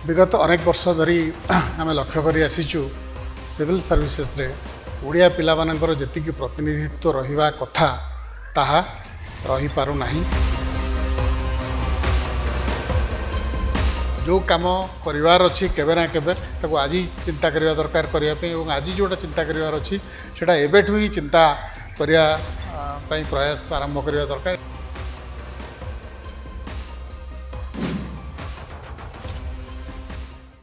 विगत अनेक वर्ष धरी आम लक्ष्य कर आसीचु सिविल सर्विसेस रे ओडिया पिला मानकर जेतिकी प्रतिनिधित्व रहिबा कथा ताहा रही पारु नाही। जो काम करिवार अछि केबे ना केबे ताको आज चिंता करिवा दरकार करिया पे एवं आज जोटा चिंता करिवार अछि सेटा एबेठु ही चिंता करिया पई प्रयास आरंभ करिवा दरकार।